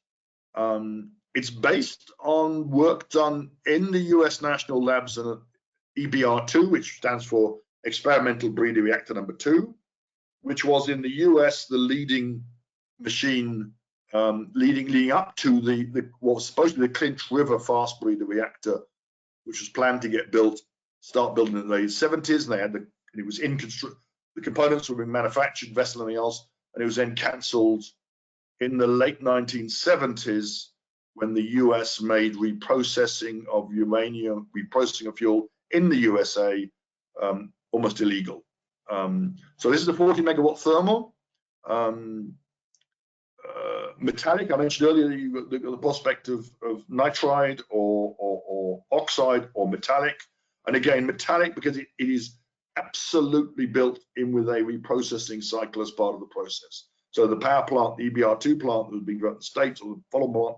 It's based on work done in the US National Labs and EBR2, which stands for Experimental Breeder Reactor Number 2, which was in the US the leading machine leading up to what was supposed to be the Clinch River fast breeder reactor, which was planned to start building in the late 70s, and they had it was in construction. The components were being manufactured, vessel and everything else, and it was then cancelled in the late 1970s when the US made reprocessing of uranium, reprocessing of fuel in the USA almost illegal. So this is a 40 megawatt thermal. Metallic, I mentioned earlier the prospect of nitride or oxide or metallic. And again, metallic because it is absolutely built in with a reprocessing cycle as part of the process. So the power plant, the EBR2 plant that was being built in the States, or the follow-on one,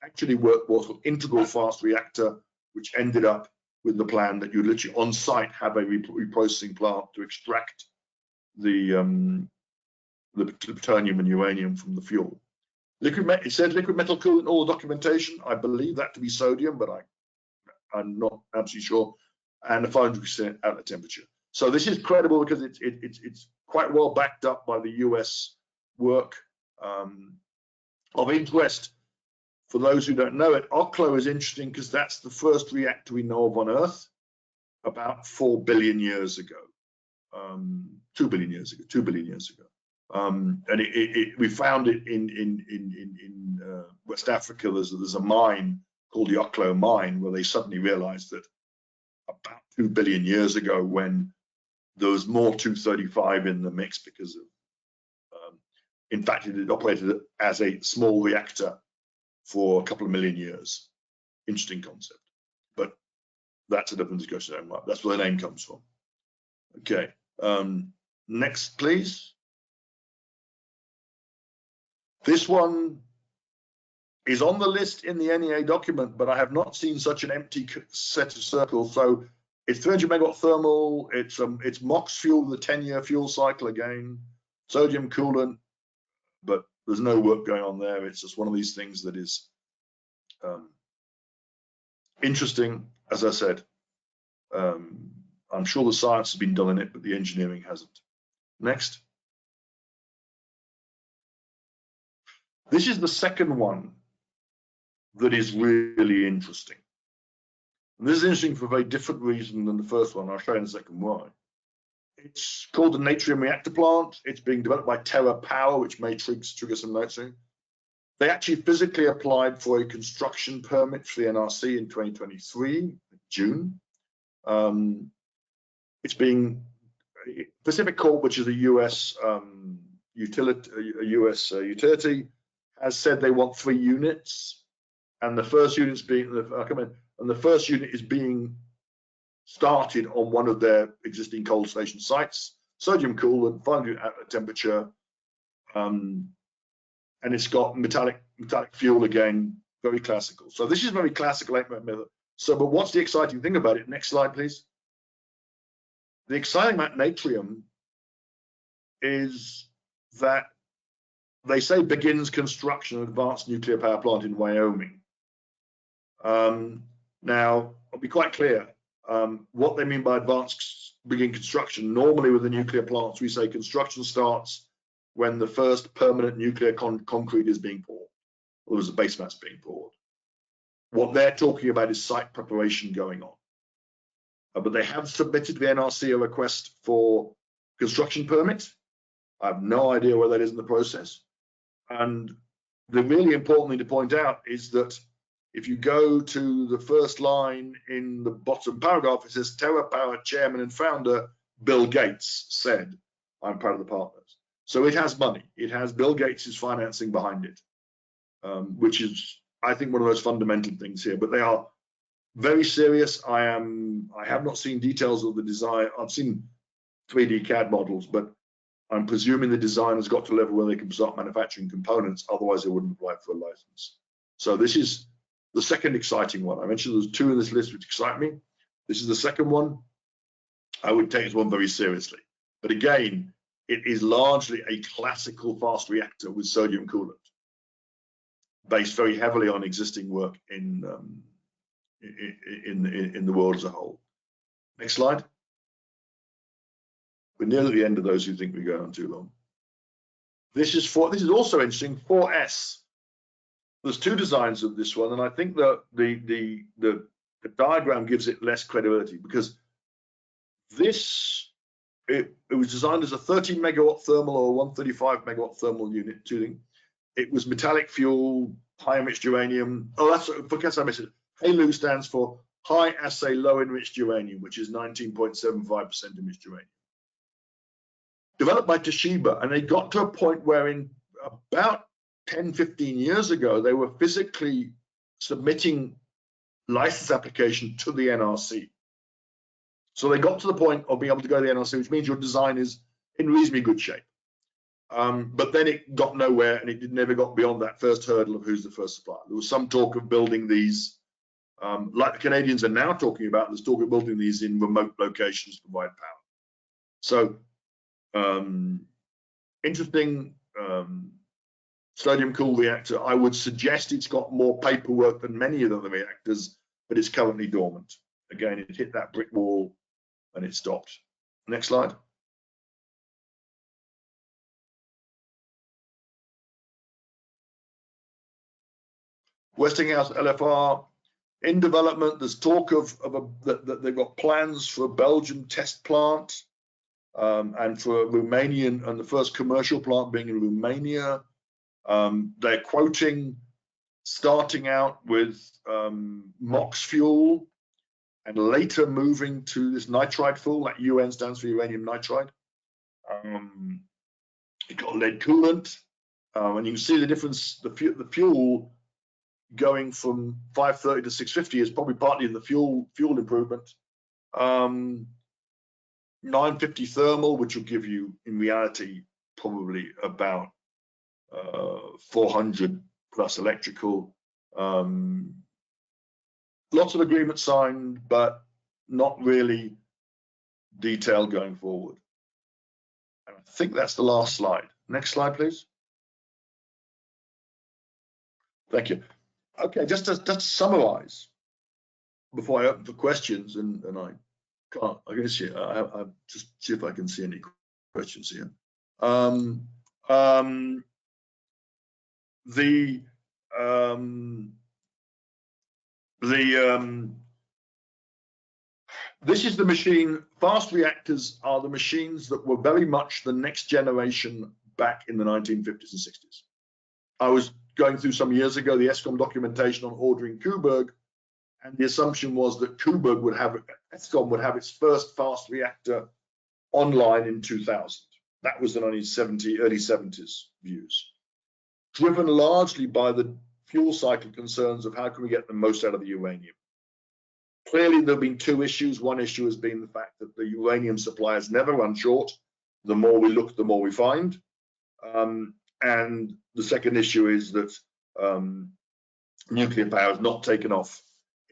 actually worked what's called integral fast reactor, which ended up with the plan that you literally on site have a reprocessing plant to extract the plutonium and uranium from the fuel. It says liquid metal coolant in all the documentation. I believe that to be sodium, but I'm not absolutely sure. And a 500% outlet temperature. So this is credible because it's quite well backed up by the US work. Of interest, for those who don't know it, Oklo is interesting because that's the first reactor we know of on Earth about 4 billion years ago. 2 billion years ago, 2 billion years ago. And we found it in West Africa. There's a mine called the Oklo mine where they suddenly realized that about 2 billion years ago, when there was more 235 in the mix because of, in fact, it operated as a small reactor for a couple of million years. Interesting concept, but that's a different discussion. That's where the name comes from. Okay, next, please. This one is on the list in the NEA document, but I have not seen such an empty set of circles. So it's 300 megawatt thermal. It's MOX fuel, the 10-year fuel cycle again, sodium coolant, but there's no work going on there. It's just one of these things that is interesting. As I said, I'm sure the science has been done in it, but the engineering hasn't. Next. This is the second one that is really interesting. And this is interesting for a very different reason than the first one. I'll show you in a second why. It's called the Natrium Reactor Plant. It's being developed by Terra Power, which may trigger some notes soon. They actually physically applied for a construction permit for the NRC in 2023, June. It's being Pacific Corp, which is a US utility, has said they want 3 units, and the first unit is being started on one of their existing coal station sites. Sodium coolant, 500 outlet temperature, and it's got metallic fuel again, very classical. So this is very classical method. So, but what's the exciting thing about it? Next slide, please. The exciting about natrium is that they say begins construction of advanced nuclear power plant in Wyoming. Now, I'll be quite clear. What they mean by advanced begin construction, normally with the nuclear plants, we say construction starts when the first permanent nuclear concrete is being poured, or there's a base mass being poured. What they're talking about is site preparation going on. But they have submitted to the NRC a request for construction permit. I have no idea where that is in the process. And the really important thing to point out is that if you go to the first line in the bottom paragraph, it says Terra Power chairman and founder Bill Gates said, I'm part of the partners. So it has money. It has Bill Gates' financing behind it, which is, I think, one of those fundamental things here. But they are very serious. I have not seen details of the design. I've seen 3D CAD models, but I'm presuming the design has got to a level where they can start manufacturing components. Otherwise, they wouldn't apply for a license. So this is the second exciting one. I mentioned there's 2 in this list which excite me. This is the second one. I would take this one very seriously. But again, it is largely a classical fast reactor with sodium coolant. based very heavily on existing work in the world as a whole. Next slide. We're nearly at the end of those who think we go on too long. This is also interesting. 4S. There's two designs of this one, and I think that the diagram gives it less credibility, because it was designed as a 13 megawatt thermal or 135 megawatt thermal unit tooling. It was metallic fuel, high enriched uranium. Oh, that's, for case I missed it. HALEU stands for high assay low enriched uranium, which is 19.75% enriched uranium. Developed by Toshiba, and they got to a point where in about 10, 15 years ago, they were physically submitting license application to the NRC. So they got to the point of being able to go to the NRC, which means your design is in reasonably good shape. But then it got nowhere, and it never got beyond that first hurdle of who's the first supplier. There was some talk of building these, like the Canadians are now talking about, there's talk of building these in remote locations to provide power. So interesting sodium-cooled reactor. I would suggest it's got more paperwork than many of the other reactors, but it's currently dormant. Again, it hit that brick wall and it stopped. Next slide. Westinghouse LFR in development. There's talk that they've got plans for a Belgian test plant and for Romanian, and the first commercial plant being in Romania. They're quoting starting out with MOX fuel and later moving to this nitride fuel, like UN stands for uranium nitride. It got lead coolant, and you can see the difference. The fuel going from 530 to 650 is probably partly in the fuel improvement. 950 thermal, which will give you, in reality, probably about 400 plus electrical. Lots of agreements signed, but not really detailed going forward. And I think that's the last slide. Next slide, please. Thank you. Okay, just to summarize before I open for questions, and I can't, I guess I just see if I can see any questions here. This is the machine. Fast reactors are the machines that were very much the next generation back in the 1950s and 60s. I was going through some years ago the ESCOM documentation on ordering Coburg, and the assumption was that Coburg would have, ESCOM would have its first fast reactor online in 2000. That was the 1970s, early 70s views, driven largely by the fuel cycle concerns of how can we get the most out of the uranium. Clearly, there have been two issues. One issue has been the fact that the uranium suppliers never run short. The more we look, the more we find. And the second issue is that nuclear power has not taken off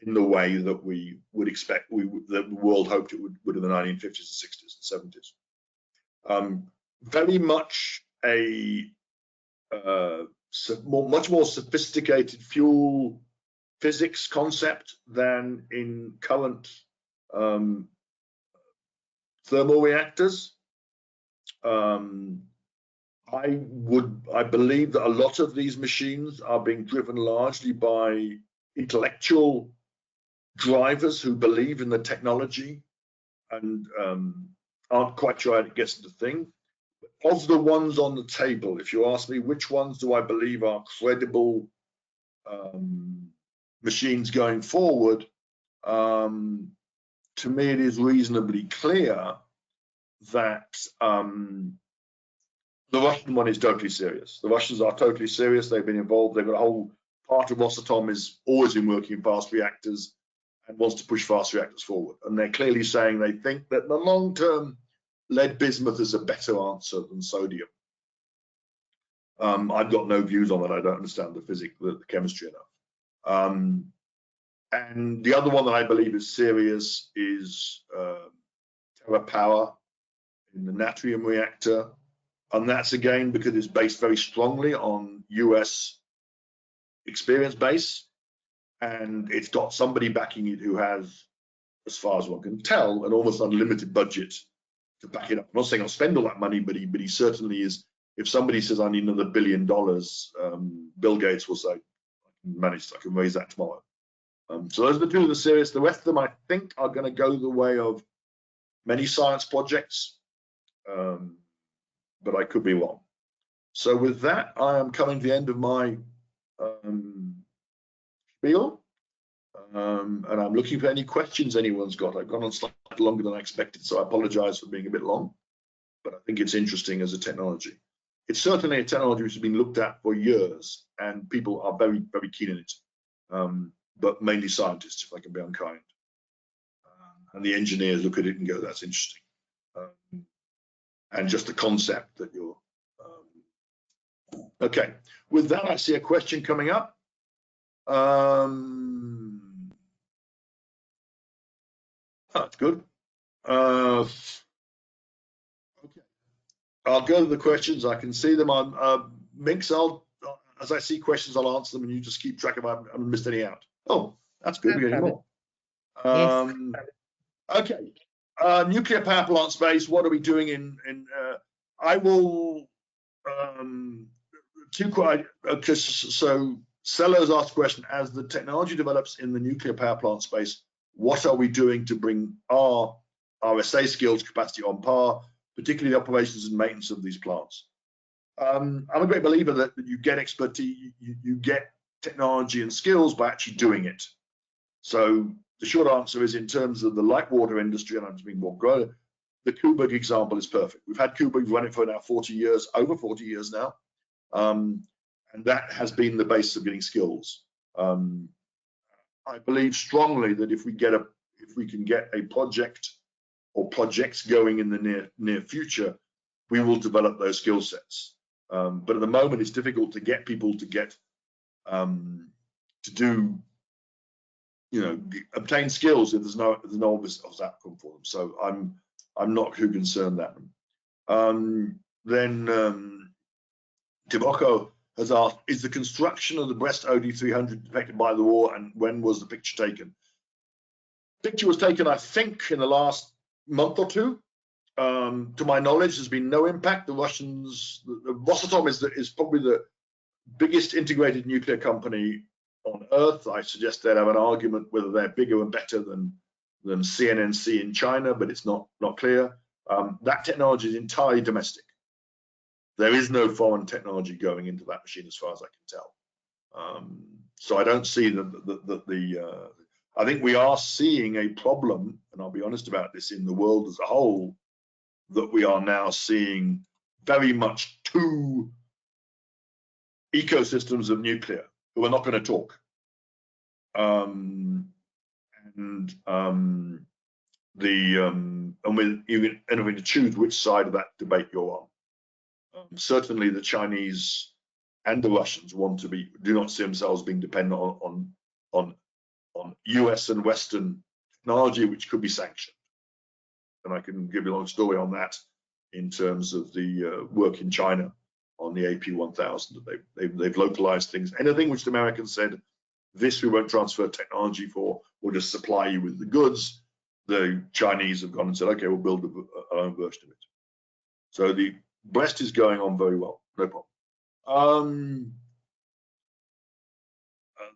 in the way that we would expect, that the world hoped it would in the 1950s, and 60s, and 70s. Very much a much more sophisticated fuel physics concept than in current thermal reactors. I believe that a lot of these machines are being driven largely by intellectual drivers who believe in the technology and aren't quite sure how it gets to the thing. Of the ones on the table, if you ask me which ones do I believe are credible machines going forward, to me it is reasonably clear that the Russian one is totally serious. The Russians are totally serious. They've been involved. They've got a whole part of Rosatom is always been working in fast reactors and wants to push fast reactors forward. And they're clearly saying they think that in the long term, lead bismuth is a better answer than sodium. I've got no views on that. I don't understand the physics, the chemistry enough. And the other one that I believe is serious is TerraPower in the natrium reactor. And that's again because it's based very strongly on US experience base, and it's got somebody backing it who has, as far as one can tell, an almost unlimited budget to back it up. I'm not saying I'll spend all that money, but he certainly is. If somebody says I need another $1 billion, Bill Gates will say, I can raise that tomorrow. So those are the two of the serious. The rest of them, I think, are going to go the way of many science projects, but I could be wrong. So with that, I am coming to the end of my spiel, and I'm looking for any questions anyone's got. I've gone on slightly longer than I expected, so I apologize for being a bit long, but I think it's interesting as a technology. It's certainly a technology which has been looked at for years, and people are very, very keen in it, but mainly scientists, if I can be unkind. And the engineers look at it and go, that's interesting. And just the concept that you're... Okay, with that, I see a question coming up. That's good. Okay. I'll go to the questions. I can see them on Minx. As I see questions, I'll answer them, and you just keep track if I haven't missed any out. Oh, that's good. We're getting more. Yes. Okay. Nuclear power plant space. What are we doing in I will so Sello's asked a question: as the technology develops in the nuclear power plant space, what are we doing to bring our RSA skills capacity on par, particularly the operations and maintenance of these plants? I'm a great believer that you get expertise, you get technology and skills by actually doing it. So the short answer is, in terms of the light water industry, and I'm just being more grown, the Coburg example is perfect. We've had Coburg run it for now 40 years, over 40 years now, and that has been the basis of getting skills. I believe strongly that if we can get a project or projects going in the near future, we will develop those skill sets. But at the moment, it's difficult to get people to get to do, obtain skills if there's no obvious outcome for them. So I'm not too concerned that. Then Tiboko has asked, is the construction of the Brest OD300 affected by the war, and when was the picture taken? Picture was taken, I think, in the last month or two. To my knowledge, there's been no impact. The Russians, Rosatom is probably the biggest integrated nuclear company on Earth. I suggest they'd have an argument whether they're bigger and better than CNNC in China, but it's not clear. That technology is entirely domestic. There is no foreign technology going into that machine, as far as I can tell. So I don't see I think we are seeing a problem, and I'll be honest about this, in the world as a whole, that we are now seeing very much two ecosystems of nuclear who are not going to talk. And we're even having to choose which side of that debate you're on. Certainly, the Chinese and the Russians do not see themselves being dependent on US and Western technology, which could be sanctioned. And I can give you a long story on that in terms of the work in China on the AP1000. They've localized things. Anything which the Americans said, this we won't transfer technology for, we'll just supply you with the goods. The Chinese have gone and said, okay, we'll build our own version of it. So the Brest is going on very well, no problem.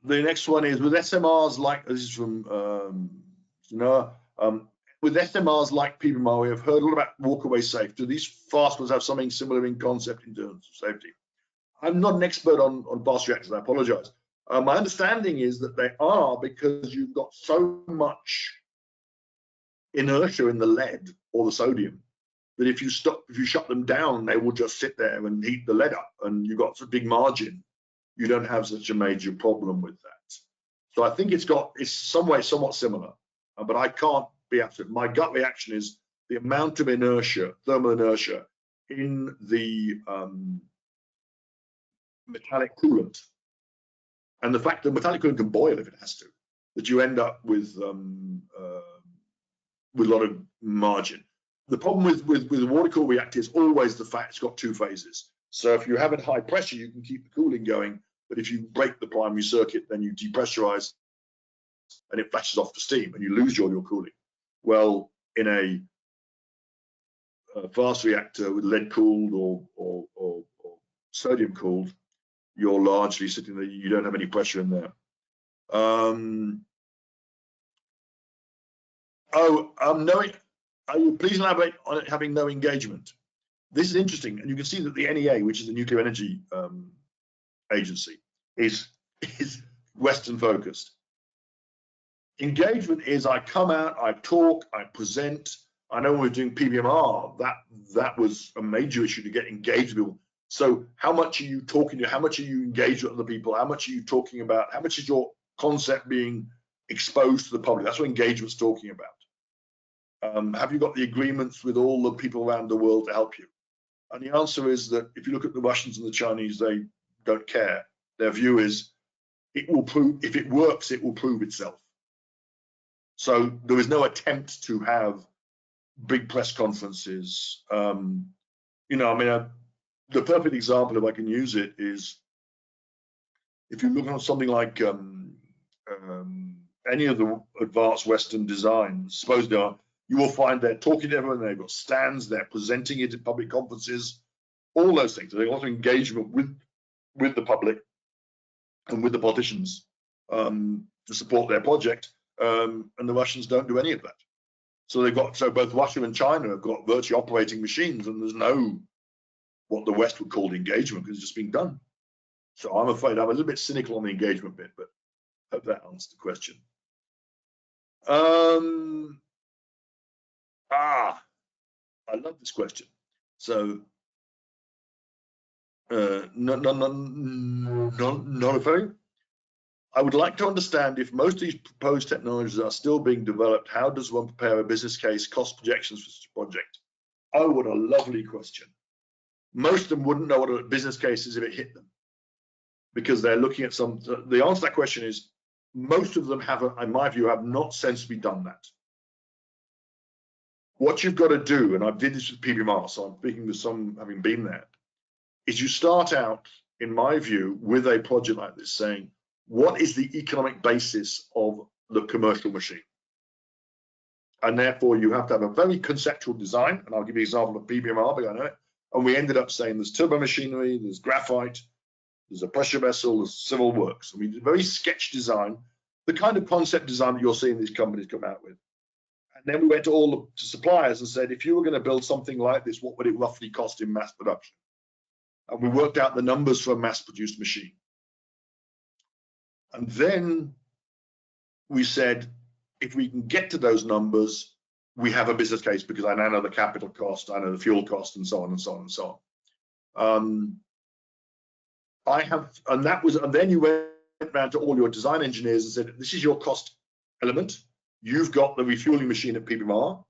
The next one is with SMRs like, this is from with SMRs like PMR, we have heard a lot about walkaway safe. Do these fast ones have something similar in concept in terms of safety? I'm not an expert on fast reactors, I apologize. My understanding is that they are, because you've got so much inertia in the lead or the sodium that if you shut them down, they will just sit there and heat the lead up, and you've got such a big margin, you don't have such a major problem with that. So I think it's somewhat similar, but I can't be absolute. My gut reaction is the amount of inertia, thermal inertia, in the metallic coolant, and the fact that metallic coolant can boil if it has to, that you end up with a lot of margin. The problem with water cooled reactor is always the fact it's got two phases. So if you have it high pressure, you can keep the cooling going But if you break the primary circuit, then you depressurize and it flashes off the steam and you lose all your cooling. Well, in a fast reactor with lead cooled or sodium cooled, you're largely sitting there, you don't have any pressure in there. Please elaborate on it having no engagement. This is interesting, and you can see that the NEA, which is the Nuclear Energy Agency, is Western focused. Engagement is I come out, I talk, I present. I know when we're doing PBMR, that was a major issue to get engaged with people. So how much are you talking to? How much are you engaged with other people? How much are you talking about? How much is your concept being exposed to the public? That's what engagement's talking about. Have you got the agreements with all the people around the world to help you? And the answer is that if you look at the Russians and the Chinese, they don't care. Their view is it will prove, if it works, it will prove itself. So there is no attempt to have big press conferences. The perfect example, if I can use it, is if you look at something like any of the advanced Western designs, supposedly are, you will find they're talking to everyone, they've got stands, they're presenting it at public conferences, all those things. There's a lot of engagement with the public and with the politicians to support their project, and the Russians don't do any of that. So both Russia and China have got virtually operating machines, and there's no what the West would call engagement because it's just being done. So I'm afraid I'm a little bit cynical on the engagement bit, but I hope that answers the question. I love this question. So, not a very. I would like to understand if most of these proposed technologies are still being developed, how does one prepare a business case, cost projections for such a project? Oh, what a lovely question. Most of them wouldn't know what a business case is if it hit them, because they're looking at the answer to that question is most of them in my view, have not sensibly done that. What you've got to do, and I did this with PBMR, so I'm speaking with some having been there, is you start out, in my view, with a project like this saying, what is the economic basis of the commercial machine? And therefore, you have to have a very conceptual design, and I'll give you an example of PBMR, because I know it. And we ended up saying there's turbo machinery, there's graphite, there's a pressure vessel, there's civil works. And we did a very sketch design, the kind of concept design that you're seeing these companies come out with. And then we went to all the suppliers and said, if you were going to build something like this, what would it roughly cost in mass production? And we worked out the numbers for a mass-produced machine. And then we said, if we can get to those numbers, we have a business case because I now know the capital cost, I know the fuel cost, and so on and so on and so on. And then you went around to all your design engineers and said, this is your cost element. You've got the refueling machine at PBMR.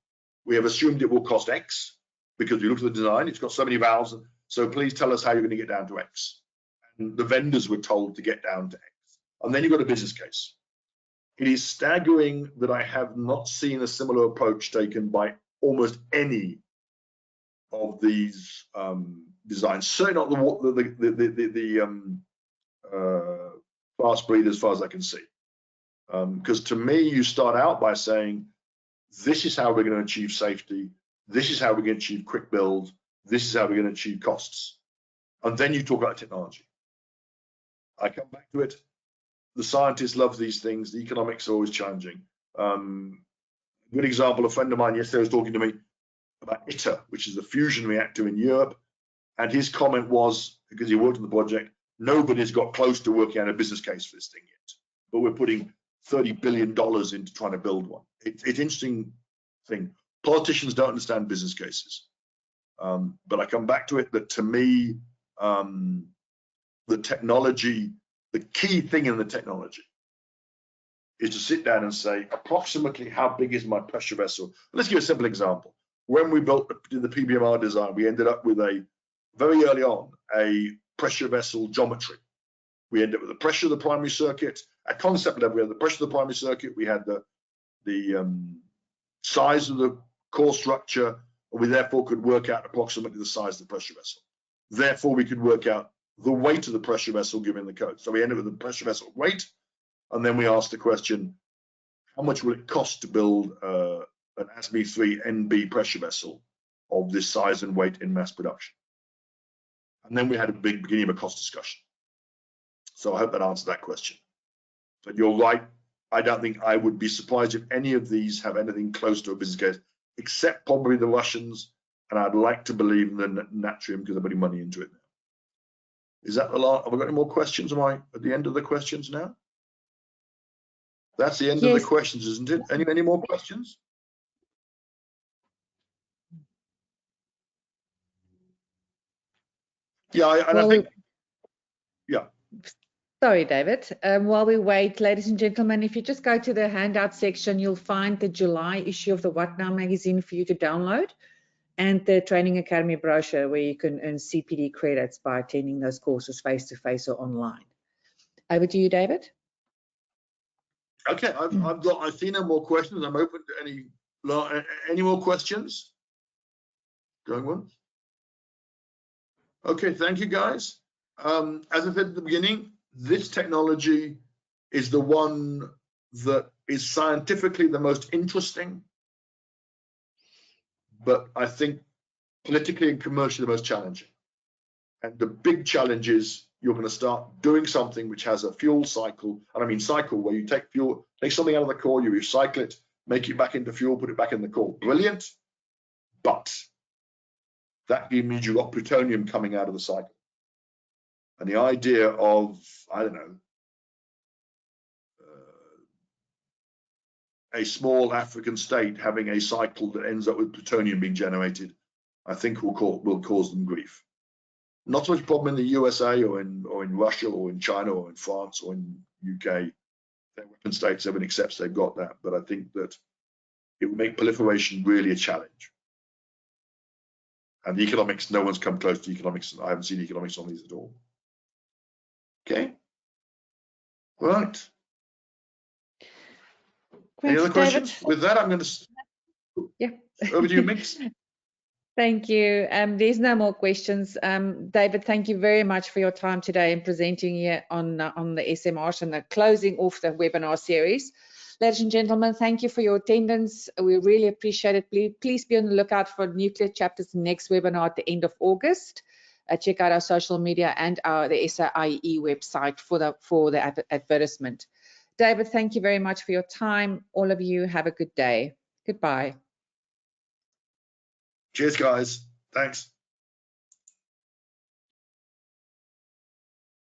We have assumed it will cost X because we looked at the design. It's got so many valves. So please tell us how you're going to get down to X. And the vendors were told to get down to X. And then you've got a business case. It is staggering that I have not seen a similar approach taken by almost any of these designs. Certainly not the fast breed as far as I can see. Because to me, you start out by saying, this is how we're going to achieve safety. This is how we're going to achieve quick build. This is how we're going to achieve costs. And then you talk about technology. I come back to it. The scientists love these things. The economics are always challenging. Good example, a friend of mine yesterday was talking to me about ITER, which is a fusion reactor in Europe. And his comment was, because he worked on the project, nobody's got close to working out a business case for this thing yet. But we're putting $30 billion into trying to build one. It's an interesting thing. Politicians don't understand business cases. But I come back to it that to me, the technology, the key thing in the technology is to sit down and say, approximately how big is my pressure vessel? Let's give a simple example. When we built the PBMR design, we ended up with very early on, a pressure vessel geometry. We ended up with the pressure of the primary circuit. At concept level, we had the pressure of the primary circuit. We had the size of the core structure, and we therefore could work out approximately the size of the pressure vessel. Therefore, we could work out the weight of the pressure vessel given the code. So we ended with the pressure vessel weight, and then we asked the question, how much will it cost to build an ASME-3 NB pressure vessel of this size and weight in mass production? And then we had a big beginning of a cost discussion. So I hope that answered that question. But you're right. I don't think I would be surprised if any of these have anything close to a business case, except probably the Russians. And I'd like to believe in the natrium because they're putting money into it now. Is that the last? Have I got any more questions? Am I at the end of the questions now? That's the end of the questions, isn't it? Any more questions? Yeah, I think, yeah. Sorry, David. While we wait, ladies and gentlemen, if you just go to the handout section, you'll find the July issue of the What Now magazine for you to download, and the Training Academy brochure where you can earn CPD credits by attending those courses face-to-face or online. Over to you, David. Okay, I see no more questions. I'm open to any more questions. Going once. Okay, thank you, guys. As I said at the beginning, this technology is the one that is scientifically the most interesting, but I think politically and commercially the most challenging. And the big challenge is you're going to start doing something which has a fuel cycle, and I mean cycle, where you take fuel, take something out of the core, you recycle it, make it back into fuel, put it back in the core. Brilliant, but that means you've got plutonium coming out of the cycle. And the idea of, I don't know, a small African state having a cycle that ends up with plutonium being generated, I think will cause them grief. Not so much problem in the USA or in Russia or in China or in France or in UK. They're weapon states, everyone accepts they've got that. But I think that it will make proliferation really a challenge. And the economics, no one's come close to economics. I haven't seen economics on these at all. Okay. Right. Any other questions? David. With that, I'm going to over to you, Mix. Thank you. There's no more questions. David, thank you very much for your time today and presenting here on the SMRs and the closing off the webinar series. Ladies and gentlemen, thank you for your attendance. We really appreciate it. Please be on the lookout for Nuclear Chapter's next webinar at the end of August. Check out our social media and the SAIEE website for the advertisement. David, thank you very much for your time. All of you have a good day. Goodbye. Cheers, guys. Thanks.